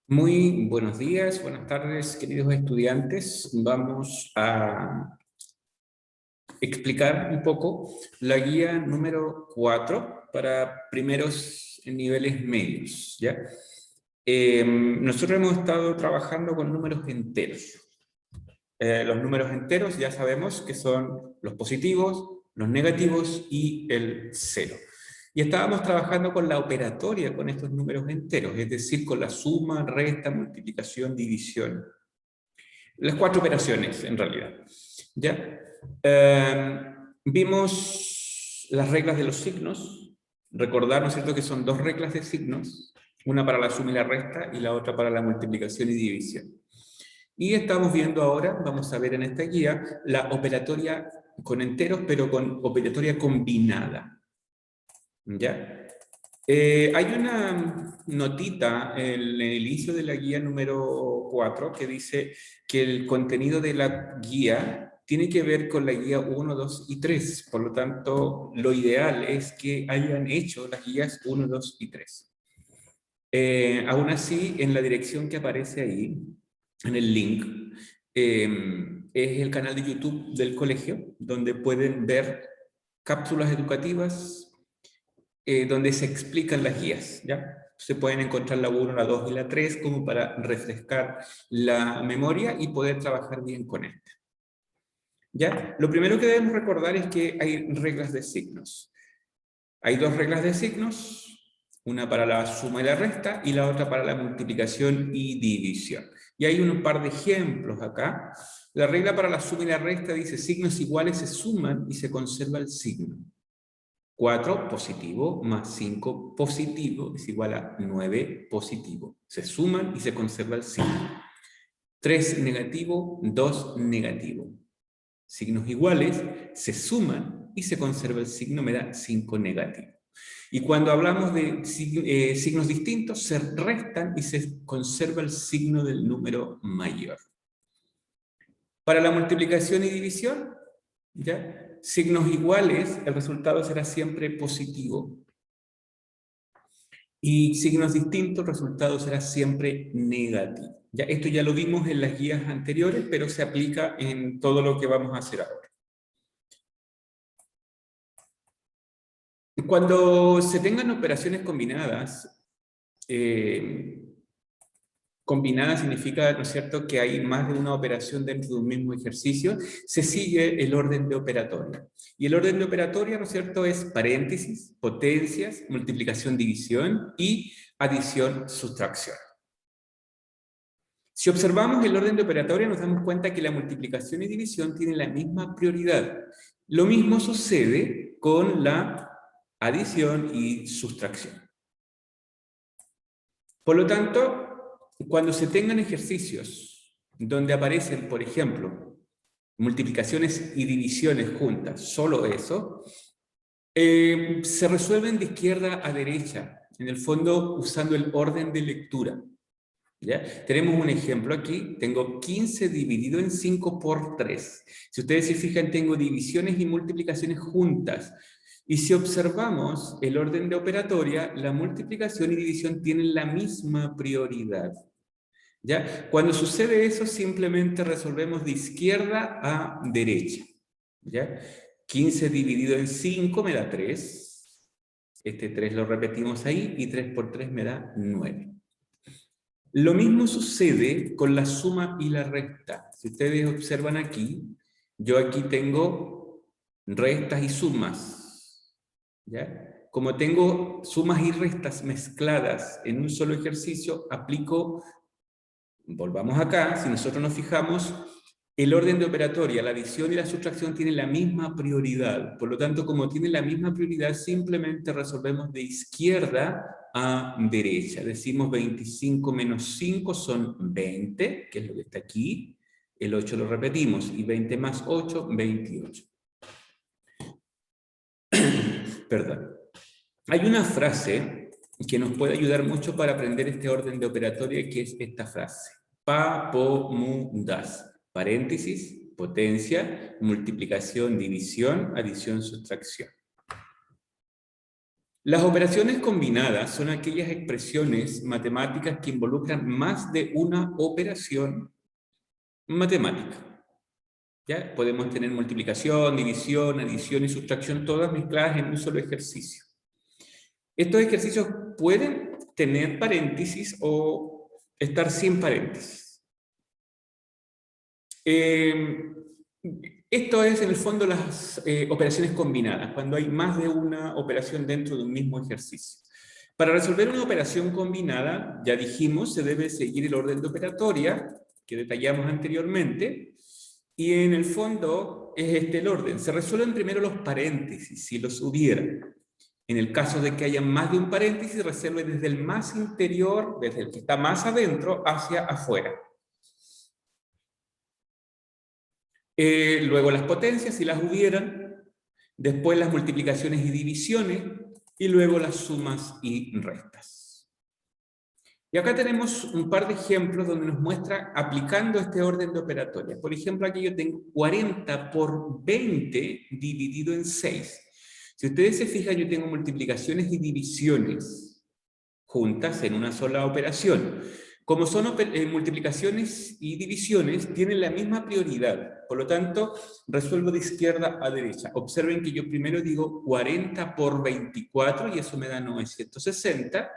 Muy buenos días, buenas tardes, queridos estudiantes. Vamos a explicar un poco la guía número 4 para primeros niveles medios, ¿ya? Nosotros hemos estado trabajando con números enteros. Los números enteros ya sabemos que son los positivos, los negativos y el cero. Y estábamos trabajando con la operatoria con estos números enteros, es decir, con la suma, resta, multiplicación, división. Las 4 operaciones, en realidad. ¿Ya? Vimos las reglas de los signos. Recordar, ¿no es cierto?, que son 2 reglas de signos, una para la suma y la resta y la otra para la multiplicación y división. Y estamos viendo ahora, vamos a ver en esta guía, la operatoria con enteros, pero con operatoria combinada. ¿Ya? Hay una notita en el inicio de la guía número 4 que dice que el contenido de la guía tiene que ver con la guía 1, 2 y 3. Por lo tanto, lo ideal es que hayan hecho las guías 1, 2 y 3. Aún así, en la dirección que aparece ahí, en el link, es el canal de YouTube del colegio, donde pueden ver cápsulas educativas, donde se explican las guías, ¿ya? Se pueden encontrar la 1, la 2 y la 3 como para refrescar la memoria y poder trabajar bien con esta. ¿Ya? Lo primero que debemos recordar es que hay reglas de signos. Hay 2 reglas de signos, una para la suma y la resta y la otra para la multiplicación y división. Y hay un par de ejemplos acá. La regla para la suma y la resta dice signos iguales se suman y se conserva el signo. 4 positivo más 5 positivo es igual a 9 positivo. Se suman y se conserva el signo. 3 negativo, 2 negativo. Signos iguales se suman y se conserva el signo, me da 5 negativo. Y cuando hablamos de signos distintos, se restan y se conserva el signo del número mayor. Para la multiplicación y división, ¿ya? Signos iguales, el resultado será siempre positivo. Y signos distintos, el resultado será siempre negativo. ¿Ya? Esto ya lo vimos en las guías anteriores, pero se aplica en todo lo que vamos a hacer ahora. Cuando se tengan operaciones combinadas, combinada significa, ¿no es cierto?, que hay más de una operación dentro de un mismo ejercicio, se sigue el orden de operatoria. Y el orden de operatoria, ¿no es cierto?, es paréntesis, potencias, multiplicación, división y adición, sustracción. Si observamos el orden de operatoria, nos damos cuenta que la multiplicación y división tienen la misma prioridad. Lo mismo sucede con la adición y sustracción. Por lo tanto, cuando se tengan ejercicios donde aparecen, por ejemplo, multiplicaciones y divisiones juntas, solo eso, se resuelven de izquierda a derecha, en el fondo usando el orden de lectura. ¿Ya? Tenemos un ejemplo aquí, tengo 15 dividido en 5 por 3. Si ustedes se fijan, tengo divisiones y multiplicaciones juntas. Y si observamos el orden de operatoria, la multiplicación y división tienen la misma prioridad. ¿Ya? Cuando sucede eso, simplemente resolvemos de izquierda a derecha. ¿Ya? 15 dividido en 5 me da 3. Este 3 lo repetimos ahí y 3 por 3 me da 9. Lo mismo sucede con la suma y la resta. Si ustedes observan aquí, yo aquí tengo restas y sumas. ¿Ya? Como tengo sumas y restas mezcladas en un solo ejercicio, aplico, volvamos acá, si nosotros nos fijamos, el orden de operatoria, la adición y la sustracción tienen la misma prioridad. Por lo tanto, como tienen la misma prioridad, simplemente resolvemos de izquierda a derecha. Decimos 25 menos 5 son 20, que es lo que está aquí. El 8 lo repetimos. Y 20 más 8, 28. Perdón. Hay una frase que nos puede ayudar mucho para aprender este orden de operatoria, que es esta frase. Pa, po, mu, das. Paréntesis, potencia, multiplicación, división, adición, sustracción. Las operaciones combinadas son aquellas expresiones matemáticas que involucran más de una operación matemática. ¿Ya? Podemos tener multiplicación, división, adición y sustracción, todas mezcladas en un solo ejercicio. Estos ejercicios pueden tener paréntesis o estar sin paréntesis. Esto es en el fondo las operaciones combinadas, cuando hay más de una operación dentro de un mismo ejercicio. Para resolver una operación combinada, ya dijimos, se debe seguir el orden de operatoria que detallamos anteriormente, y en el fondo es este el orden. Se resuelven primero los paréntesis, si los hubiera. En el caso de que haya más de un paréntesis, resuelve desde el más interior, desde el que está más adentro, hacia afuera. Luego las potencias, si las hubieran, después las multiplicaciones y divisiones, y luego las sumas y restas. Y acá tenemos un par de ejemplos donde nos muestra aplicando este orden de operatoria. Por ejemplo, aquí yo tengo 40 por 20 dividido en 6. Si ustedes se fijan, yo tengo multiplicaciones y divisiones juntas en una sola operación. Como son multiplicaciones y divisiones, tienen la misma prioridad. Por lo tanto, resuelvo de izquierda a derecha. Observen que yo primero digo 40 por 24 y eso me da 960.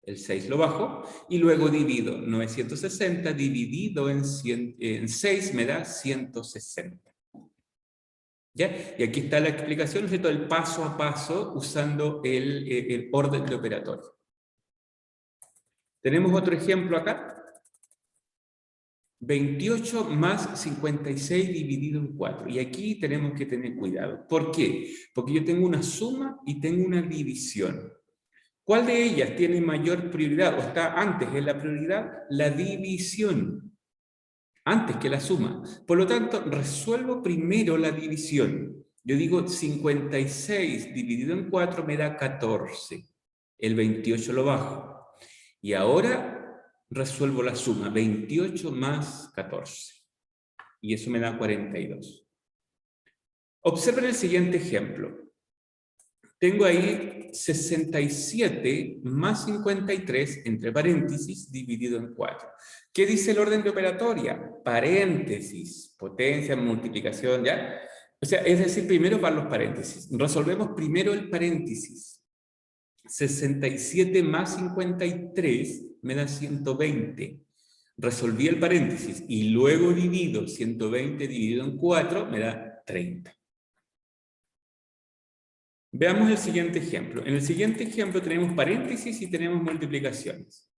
El 6 lo bajo y luego divido. 960 dividido en 6 me da 160. ¿Ya? Y aquí está la explicación, ¿cierto? El paso a paso usando el orden de operatorio. Tenemos otro ejemplo acá. 28 más 56 dividido en 4. Y aquí tenemos que tener cuidado. ¿Por qué? Porque yo tengo una suma y tengo una división. ¿Cuál de ellas tiene mayor prioridad o está antes en la prioridad? La división, antes que la suma. Por lo tanto, resuelvo primero la división. Yo digo 56 dividido en 4 me da 14. El 28 lo bajo. Y ahora resuelvo la suma, 28 más 14. Y eso me da 42. Observen el siguiente ejemplo. Tengo ahí 67 más 53, entre paréntesis, dividido en 4. ¿Qué dice el orden de operatoria? Paréntesis, potencia, multiplicación, ¿ya? O sea, es decir, primero van los paréntesis. Resolvemos primero el paréntesis. 67 más 53 me da 120. Resolví el paréntesis y luego divido 120 dividido en 4, me da 30. Veamos el siguiente ejemplo. En el siguiente ejemplo tenemos paréntesis y tenemos multiplicaciones.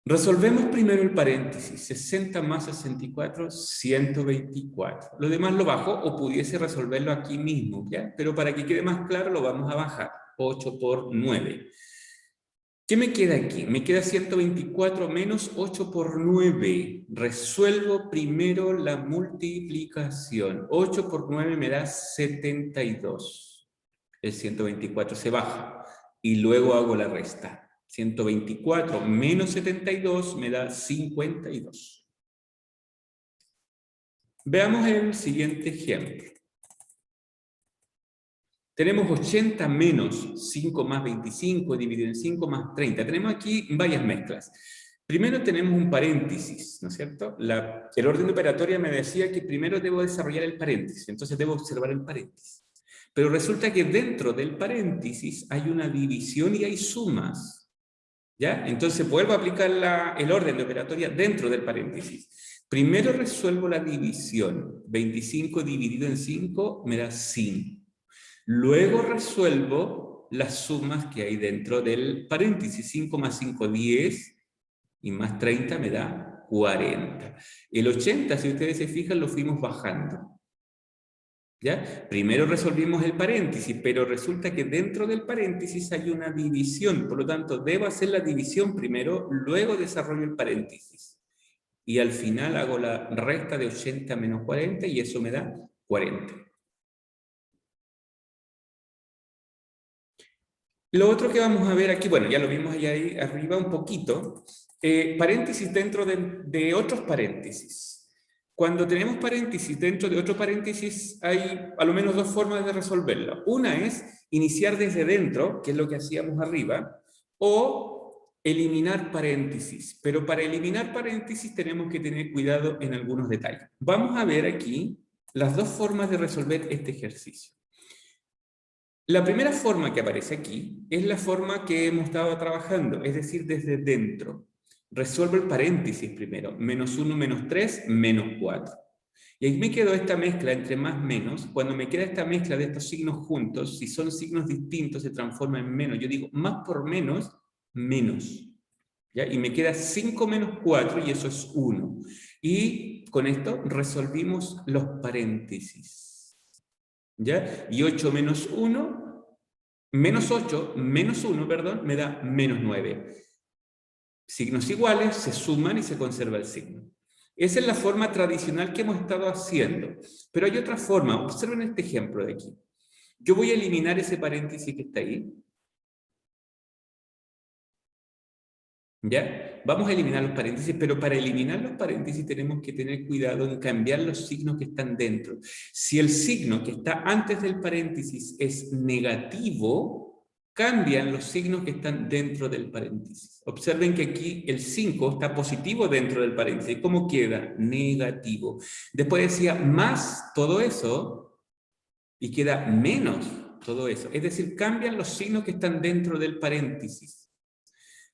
Resolvemos primero el paréntesis. 60 más 64, 124. Lo demás lo bajo o pudiese resolverlo aquí mismo, ¿ya? Pero para que quede más claro lo vamos a bajar. 8 por 9. ¿Qué me queda aquí? Me queda 124 menos 8 por 9. Resuelvo primero la multiplicación. 8 por 9 me da 72. El 124 se baja. Y luego hago la resta. 124 menos 72 me da 52. Veamos el siguiente ejemplo. Tenemos 80 menos 5 más 25 dividido en 5 más 30. Tenemos aquí varias mezclas. Primero tenemos un paréntesis, ¿no es cierto? El orden de operatoria me decía que primero debo desarrollar el paréntesis, entonces debo observar el paréntesis. Pero resulta que dentro del paréntesis hay una división y hay sumas. ¿Ya? Entonces vuelvo a aplicar el orden de operatoria dentro del paréntesis. Primero resuelvo la división. 25 dividido en 5 me da 5. Luego resuelvo las sumas que hay dentro del paréntesis. 5 más 5, 10, y más 30 me da 40. El 80, si ustedes se fijan, lo fuimos bajando. ¿Ya? Primero resolvimos el paréntesis, pero resulta que dentro del paréntesis hay una división. Por lo tanto, debo hacer la división primero, luego desarrollo el paréntesis. Y al final hago la resta de 80 menos 40 y eso me da 40. Lo otro que vamos a ver aquí, bueno, ya lo vimos allá ahí arriba un poquito, paréntesis dentro de otros paréntesis. Cuando tenemos paréntesis, dentro de otro paréntesis hay a lo menos dos formas de resolverlo. Una es iniciar desde dentro, que es lo que hacíamos arriba, o eliminar paréntesis. Pero para eliminar paréntesis tenemos que tener cuidado en algunos detalles. Vamos a ver aquí las dos formas de resolver este ejercicio. La primera forma que aparece aquí es la forma que hemos estado trabajando, es decir, desde dentro. Resuelvo el paréntesis primero, menos 1, menos 3, menos 4. Y ahí me quedó esta mezcla entre más menos. Cuando me queda esta mezcla de estos signos juntos, si son signos distintos se transforma en menos. Yo digo más por menos, menos. ¿Ya? Y me queda 5 menos 4 y eso es 1. Y con esto resolvimos los paréntesis. ¿Ya? Y 8 menos 1, menos 8, menos 1, perdón, me da menos 9. Signos iguales se suman y se conserva el signo. Esa es la forma tradicional que hemos estado haciendo. Pero hay otra forma. Observen este ejemplo de aquí. Yo voy a eliminar ese paréntesis que está ahí. ¿Ya? Vamos a eliminar los paréntesis, pero para eliminar los paréntesis tenemos que tener cuidado en cambiar los signos que están dentro. Si el signo que está antes del paréntesis es negativo, cambian los signos que están dentro del paréntesis. Observen que aquí el 5 está positivo dentro del paréntesis. ¿Cómo queda? Negativo. Después decía más todo eso y queda menos todo eso. Es decir, cambian los signos que están dentro del paréntesis.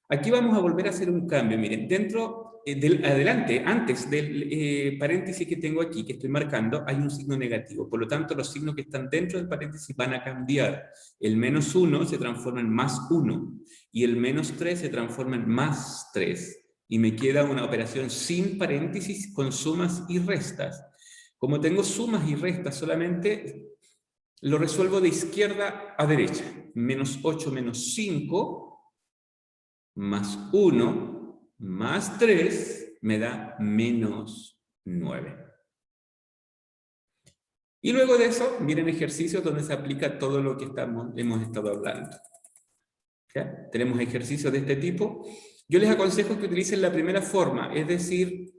Aquí vamos a volver a hacer un cambio. Miren, dentro, adelante, antes del paréntesis que tengo aquí, que estoy marcando, hay un signo negativo. Por lo tanto, los signos que están dentro del paréntesis van a cambiar. El menos 1 se transforma en más 1 y el menos 3 se transforma en más 3. Y me queda una operación sin paréntesis con sumas y restas. Como tengo sumas y restas solamente, lo resuelvo de izquierda a derecha. Menos 8 menos 5... más 1, más 3, me da menos 9. Y luego de eso, miren ejercicios donde se aplica todo lo que hemos estado hablando. ¿Ya? Tenemos ejercicios de este tipo. Yo les aconsejo que utilicen la primera forma, es decir,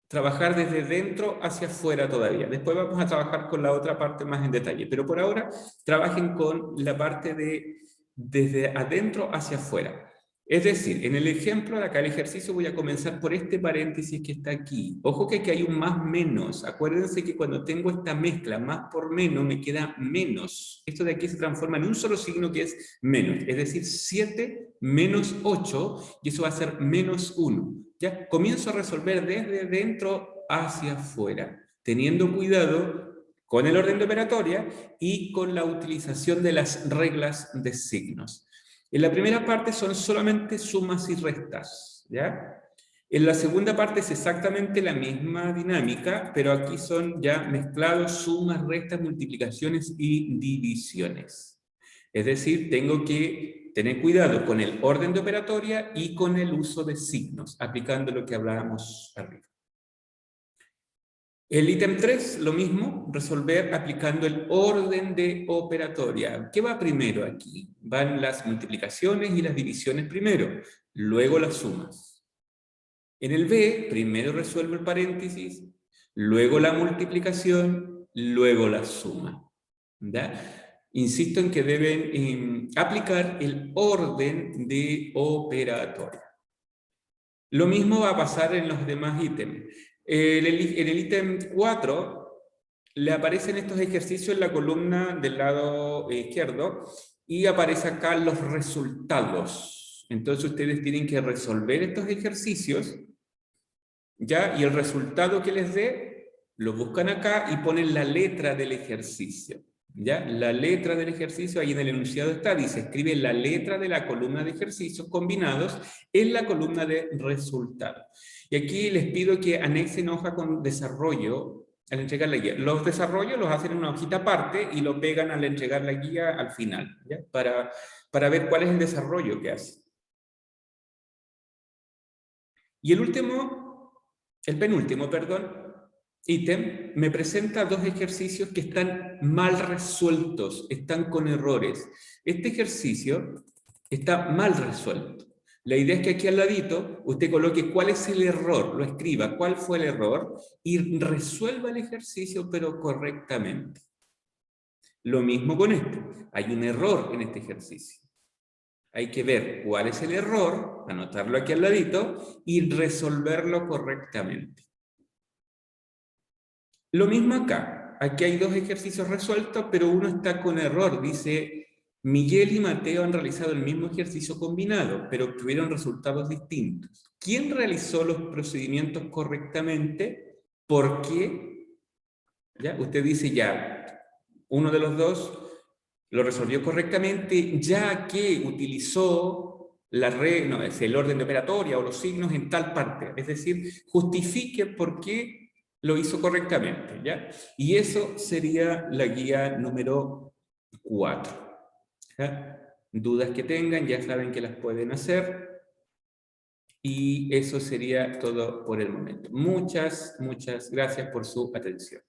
trabajar desde dentro hacia afuera todavía. Después vamos a trabajar con la otra parte más en detalle, pero por ahora trabajen con la parte de desde adentro hacia afuera. Es decir, en el ejemplo de acá, el ejercicio, voy a comenzar por este paréntesis que está aquí. Ojo que aquí hay un más menos. Acuérdense que cuando tengo esta mezcla, más por menos, me queda menos. Esto de aquí se transforma en un solo signo que es menos. Es decir, 7 menos 8, y eso va a ser menos 1. ¿Ya? Comienzo a resolver desde dentro hacia afuera, teniendo cuidado con el orden de operatoria y con la utilización de las reglas de signos. En la primera parte son solamente sumas y restas, ¿ya? En la segunda parte es exactamente la misma dinámica, pero aquí son ya mezclados sumas, restas, multiplicaciones y divisiones. Es decir, tengo que tener cuidado con el orden de operatoria y con el uso de signos, aplicando lo que hablábamos arriba. El ítem 3, lo mismo, resolver aplicando el orden de operatoria. ¿Qué va primero aquí? Van las multiplicaciones y las divisiones primero, luego las sumas. En el B, primero resuelvo el paréntesis, luego la multiplicación, luego la suma. ¿Ya? Insisto en que deben aplicar el orden de operatoria. Lo mismo va a pasar en los demás ítems. En el ítem 4 le aparecen estos ejercicios en la columna del lado izquierdo y aparece acá los resultados. Entonces ustedes tienen que resolver estos ejercicios, ¿ya? Y el resultado que les dé, lo buscan acá y ponen la letra del ejercicio. ¿Ya? La letra del ejercicio, ahí en el enunciado está, dice, escribe la letra de la columna de ejercicios combinados en la columna de resultados. Y aquí les pido que anexen hoja con desarrollo al entregar la guía. Los desarrollos los hacen en una hojita aparte y lo pegan al entregar la guía al final, ¿ya? Para ver cuál es el desarrollo que hace. Y el penúltimo, ítem, me presenta dos ejercicios que están mal resueltos, están con errores. Este ejercicio está mal resuelto. La idea es que aquí al ladito usted coloque cuál es el error, lo escriba, cuál fue el error, y resuelva el ejercicio, pero correctamente. Lo mismo con este. Hay un error en este ejercicio. Hay que ver cuál es el error, anotarlo aquí al ladito, y resolverlo correctamente. Lo mismo acá. Aquí hay dos ejercicios resueltos, pero uno está con error. Dice, Miguel y Mateo han realizado el mismo ejercicio combinado, pero obtuvieron resultados distintos. ¿Quién realizó los procedimientos correctamente? ¿Por qué? ¿Ya? Usted dice ya, uno de los dos lo resolvió correctamente, ya que utilizó la red, no, es el orden de operatoria o los signos en tal parte. Es decir, justifique por qué lo hizo correctamente, ¿ya? Y eso sería la guía número 4. ¿Ya? Dudas que tengan, ya saben que las pueden hacer. Y eso sería todo por el momento. Muchas gracias por su atención.